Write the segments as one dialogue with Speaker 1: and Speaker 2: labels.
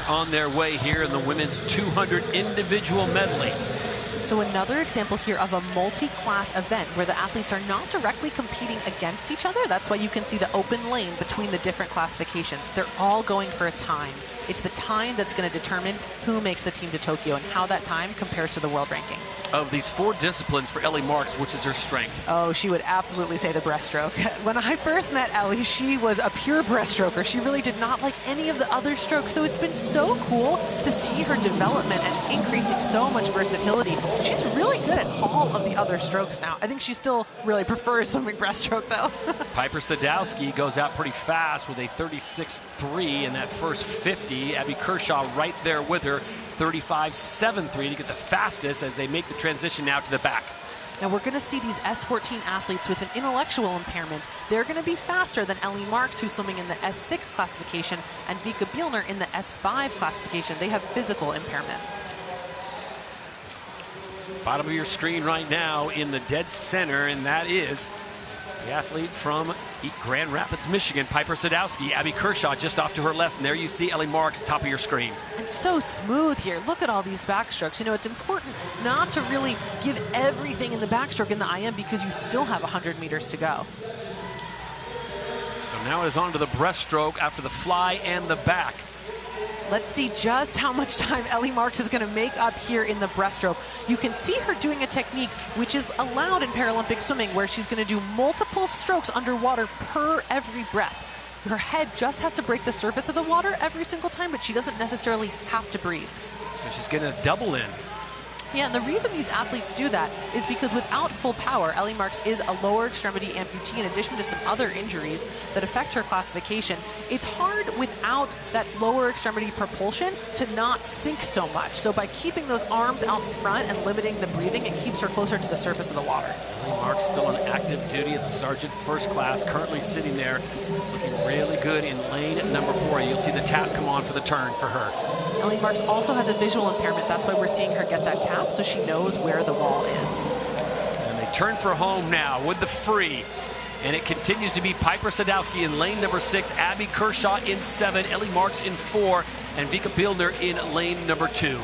Speaker 1: are on their way here in the women's 200 individual medley.
Speaker 2: So another example here of a multi-class event where the athletes are not directly competing against each other. That's why you can see the open lane between the different classifications. They're all going for a time. It's the time that's going to determine who makes the team to Tokyo and how that time compares to the world rankings.
Speaker 1: Of these 4 disciplines for Ellie Marks, which is her strength?
Speaker 2: Oh, she would absolutely say the breaststroke. When I first met Ellie, she was a pure breaststroker. She really did not like any of the other strokes. So it's been so cool to see her development and increasing so much versatility. She's really good at all of the other strokes now. I think she still really prefers swimming breaststroke, though.
Speaker 1: Piper Sadowski goes out pretty fast with a 36.3 in that first 50. Abby Kershaw right there with her, 35.73 to get the fastest as they make the transition now to the back.
Speaker 2: Now we're going to see these S14 athletes with an intellectual impairment. They're going to be faster than Ellie Marks, who's swimming in the S6 classification, and Vika Bielner in the S5 classification. They have physical impairments.
Speaker 1: Bottom of your screen right now in the dead center, and that is the athlete from Grand Rapids, Michigan, Piper Sadowski. Abby Kershaw just off to her left, and there you see Ellie Marks, top of your screen.
Speaker 2: And so smooth here. Look at all these backstrokes. You know, it's important not to really give everything in the backstroke in the IM because you still have 100 meters to go.
Speaker 1: So now it is on to the breaststroke after the fly and the back.
Speaker 2: Let's see just how much time Ellie Marks is going to make up here in the breaststroke. You can see her doing a technique which is allowed in Paralympic swimming where she's going to do multiple strokes underwater per every breath. Her head just has to break the surface of the water every single time, but she doesn't necessarily have to breathe.
Speaker 1: So she's going to double in.
Speaker 2: Yeah, and the reason these athletes do that is because without full power, Ellie Marks is a lower extremity amputee in addition to some other injuries that affect her classification. It's hard without that lower extremity propulsion to not sink so much. So by keeping those arms out in front and limiting the breathing, it keeps her closer to the surface of the water.
Speaker 1: Ellie Marks still on active duty as a sergeant first class, currently sitting there looking really good in lane number 4. You'll see the tap come on for the turn for her.
Speaker 2: Ellie Marks also has a visual impairment. That's why we're seeing her get that tap, so she knows where the wall is.
Speaker 1: And they turn for home now with the free. And it continues to be Piper Sadowski in lane number 6, Abby Kershaw in 7, Ellie Marks in 4, and Vika Bielner in lane number 2.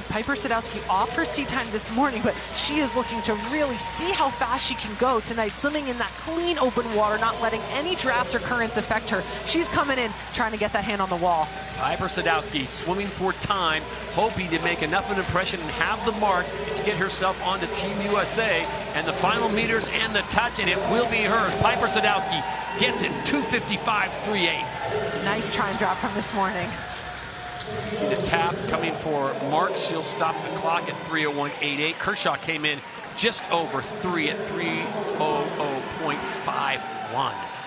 Speaker 2: Piper Sadowski off her sea time this morning, but she is looking to really see how fast she can go tonight, swimming in that clean open water, not letting any drafts or currents affect her. She's coming in trying to get that hand on the wall.
Speaker 1: Piper Sadowski swimming for time, hoping to make enough of an impression and have the mark to get herself onto Team USA. And the final meters and the touch, and it will be hers. Piper Sadowski gets it, 2:55.38.
Speaker 2: Nice time drop from this morning.
Speaker 1: You see the tap coming for Marks. She'll stop the clock at 3:01.88. Kershaw came in just over 3 at 3:00.51.